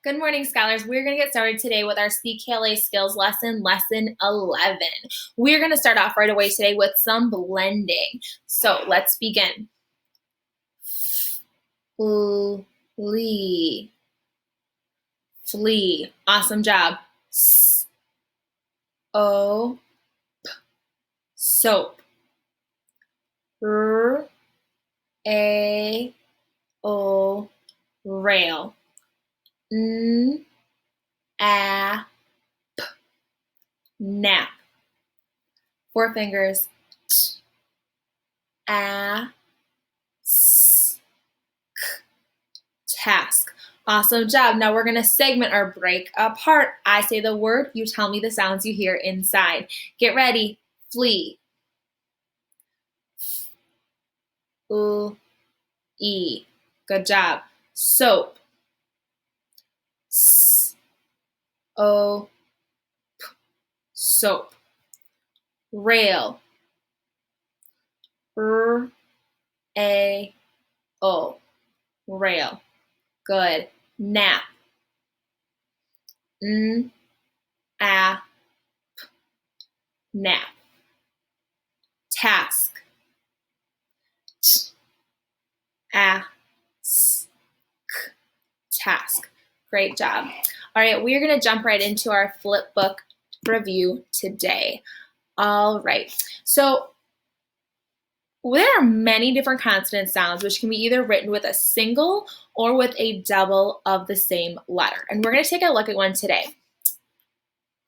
Good morning, scholars. We're going to get started today with our CKLA skills lesson, lesson 11. We're going to start off right away today with some blending. So let's begin. Flee. Flee. Awesome job. Soap. Soap. Rail. Nap. Nap. 4 fingers. Task. Awesome job. Now we're going to segment our break apart. I say the word, you tell me the sounds you hear inside. Get ready. Flee. E. Good job. Soap. Soap. Rail. Rail. Good. Nap. Nap. Task. Task. Great job. All right, we're going to jump right into our flip book review today. All right, so there are many different consonant sounds which can be either written with a single or with a double of the same letter. And we're going to take a look at one today.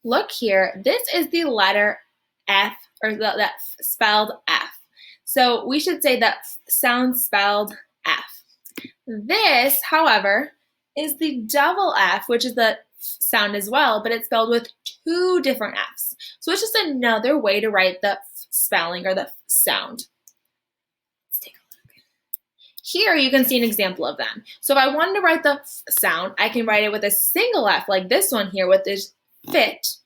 Look here, this is the letter F, or that spelled F. So we should say that sound spelled F. This, however, is the double F, which is the sound as well, but it's spelled with 2 different Fs. So it's just another way to write the spelling or the sound. Let's take a look. Here you can see an example of them. So if I wanted to write the sound, I can write it with a single F like this one here, which is fit,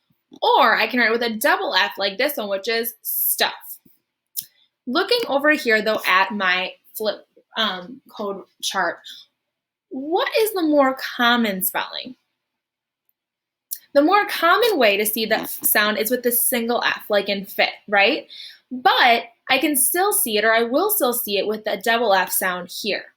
or I can write it with a double F like this one, which is stuff. Looking over here though at my flip code chart, what is the more common spelling? The more common way to see the sound is with the single F, like in fit, right? But I can still see it, or I will still see it with the double F sound here.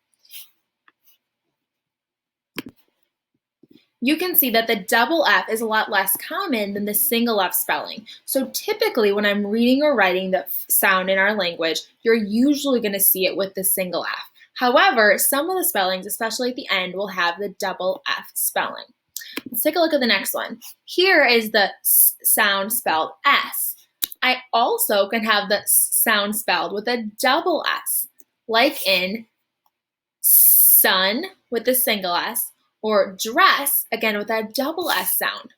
You can see that the double F is a lot less common than the single F spelling. So typically when I'm reading or writing the sound in our language, you're usually going to see it with the single F. However, some of the spellings, especially at the end, will have the double F spelling. Let's take a look at the next one. Here is the sound spelled S. I also can have the sound spelled with a double S, like in sun with the single S, or dress, again with that double S sound.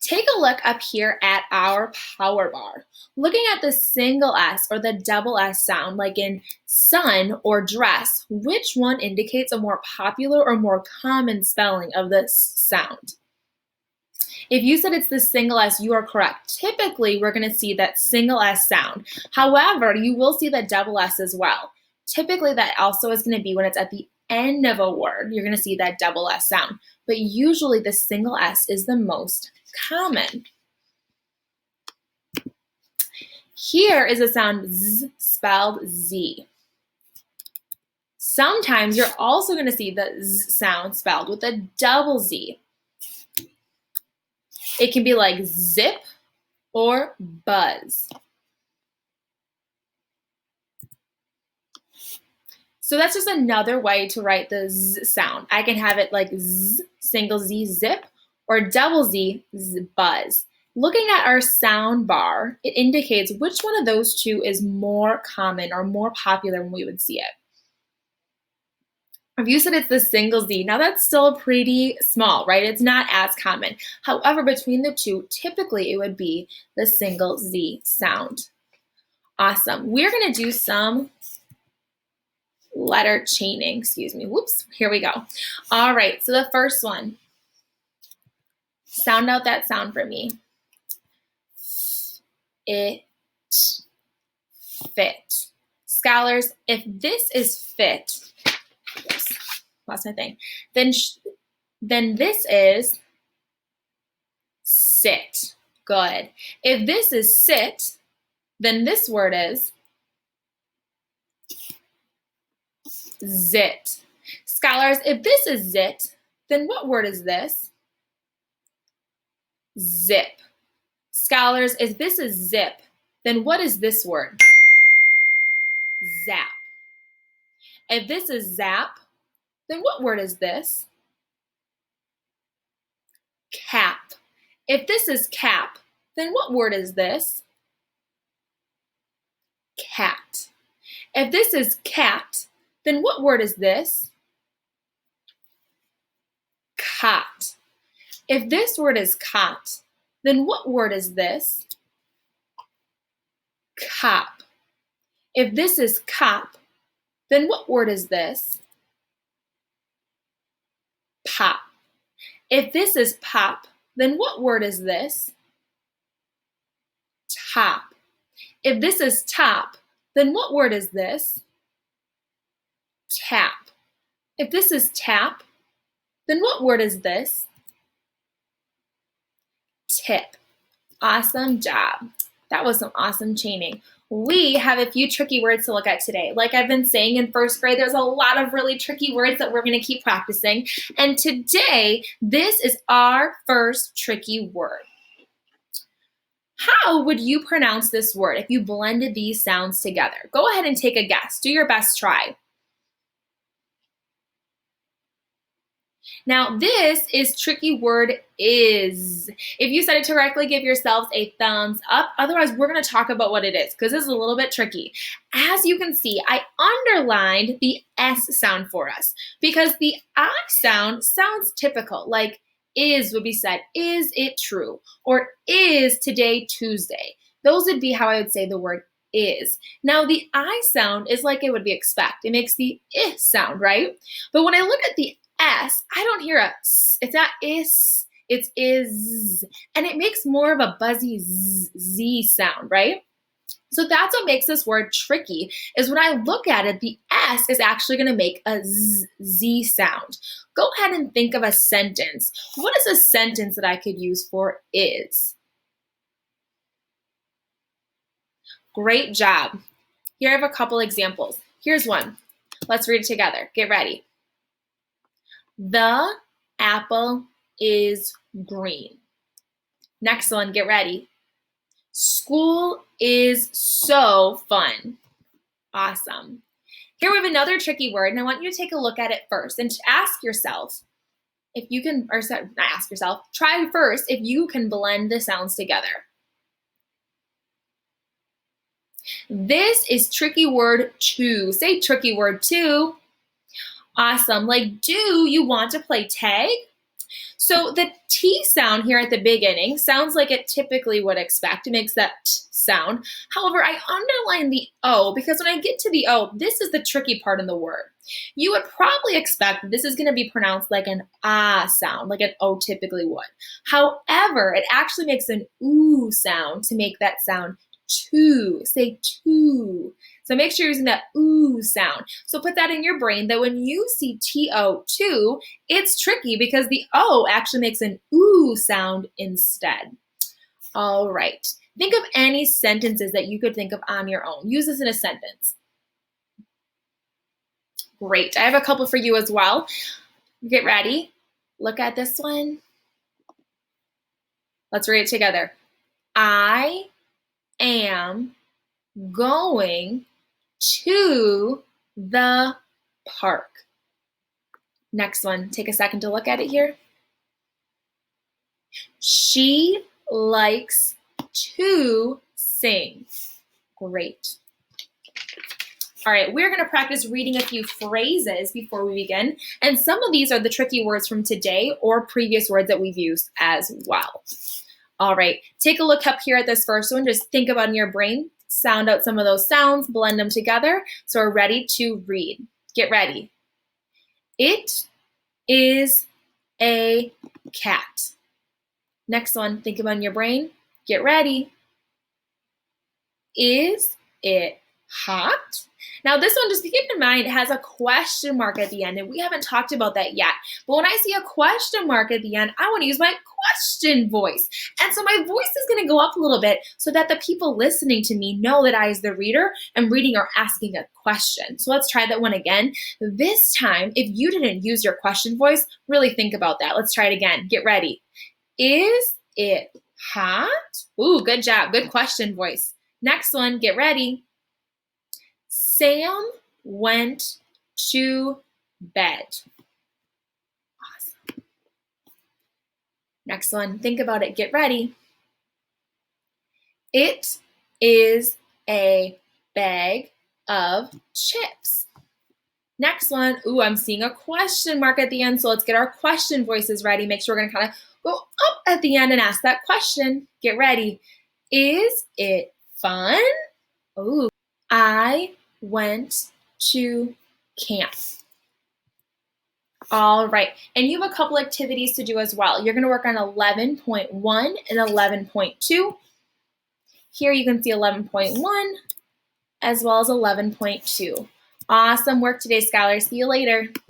Take a look up here at our power bar. Looking at the single S or the double S sound, like in sun or dress, which one indicates a more popular or more common spelling of this sound? If you said it's the single S, you are correct. Typically, we're going to see that single S sound. However, you will see the double S as well. Typically, that also is going to be when it's at the end of a word, you're going to see that double S sound. But usually the single S is the most common. Here is a sound Z spelled Z. Sometimes you're also going to see the Z sound spelled with a double Z. It can be like zip or buzz. So that's just another way to write the Z sound. I can have it like Z, single Z, zip, or double Z, buzz. Looking at our sound bar, it indicates which one of those two is more common or more popular when we would see it. If you said it's the single Z, now that's still pretty small, right? It's not as common. However, between the two, typically it would be the single Z sound. Awesome. We're going to do some letter chaining, excuse me. Whoops, here we go. All right, so the first one. Sound out that sound for me. It, fit. Scholars, if this is fit, oops, lost my thing, then then this is sit. Good. If this is sit, then this word is zit. Scholars, if this is zit, then what word is this? Zip. Scholars, if this is zip, then what is this word? Zap. If this is zap, then what word is this? Cap. If this is cap, then what word is this? Cat. If this is cat, then what word is this? Cot. If this word is cot, then what word is this? Cop. If this is cop, then what word is this? Pop. If this is pop, then what word is this? Top. If this is top, then what word is this? Tap. If this is tap, then what word is this? Tip. Awesome job. That was some awesome chaining. We have a few tricky words to look at today. Like I've been saying in first grade, there's a lot of really tricky words that we're going to keep practicing. And today, this is our first tricky word. How would you pronounce this word if you blended these sounds together? Go ahead and take a guess. Do your best try. Now, this is tricky word is. If you said it correctly, give yourselves a thumbs up. Otherwise, we're going to talk about what it is because this is a little bit tricky. As you can see, I underlined the S sound for us because the I sound sounds typical, like is would be said, is it true? Or is today Tuesday? Those would be how I would say the word is. Now, the I sound is like it would be expect. It makes the I sound, right? But when I look at the S, I don't hear a S. It's not is, it's is. And it makes more of a buzzy Z sound, right? So that's what makes this word tricky, is when I look at it, the S is actually going to make a Z sound. Go ahead and think of a sentence. What is a sentence that I could use for is? Great job. Here I have a couple examples. Here's one. Let's read it together. Get ready. The apple is green. Next one, get ready. School is so fun. Awesome. Here we have another tricky word, and I want you to take a look at it first and ask yourself if you can, or not ask yourself, try first if you can blend the sounds together. This is tricky word to. Say tricky word to. Awesome. Like, do you want to play tag? So the T sound here at the beginning sounds like it typically would expect. It makes that T sound. However, I underline the O because when I get to the O, this is the tricky part in the word. You would probably expect that this is going to be pronounced like an ah sound, like an O typically would. However, it actually makes an oo sound to make that sound to. Say to. So make sure you're using that ooh sound. So put that in your brain that when you see T-O-2, it's tricky because the O actually makes an ooh sound instead. All right. Think of any sentences that you could think of on your own. Use this in a sentence. Great. I have a couple for you as well. Get ready. Look at this one. Let's read it together. I am going to the park. Next one, take a second to look at it here. She likes to sing. Great. All right, we're going to practice reading a few phrases before we begin. And some of these are the tricky words from today or previous words that we've used as well. All right, take a look up here at this first one. Just think about in your brain. Sound out some of those sounds, blend them together. So we're ready to read. Get ready. It is a cat. Next one, think about in your brain. Get ready. Is it hot? Now this one, just keep in mind, it has a question mark at the end, and we haven't talked about that yet. But when I see a question mark at the end, I want to use my question voice. And so my voice is going to go up a little bit so that the people listening to me know that I, as the reader, am reading or asking a question. So let's try that one again. This time, if you didn't use your question voice, really think about that. Let's try it again. Get ready. Is it hot? Ooh, good job. Good question voice. Next one, get ready. Sam went to bed. Awesome. Next one, think about it. Get ready. It is a bag of chips. Next one, ooh, I'm seeing a question mark at the end, so let's get our question voices ready. Make sure we're going to kind of go up at the end and ask that question. Get ready. Is it fun? Ooh, I went to camp. All right, and you have a couple activities to do as well. You're going to work on 11.1 and 11.2. Here you can see 11.1 as well as 11.2. Awesome work today, scholars. See you later.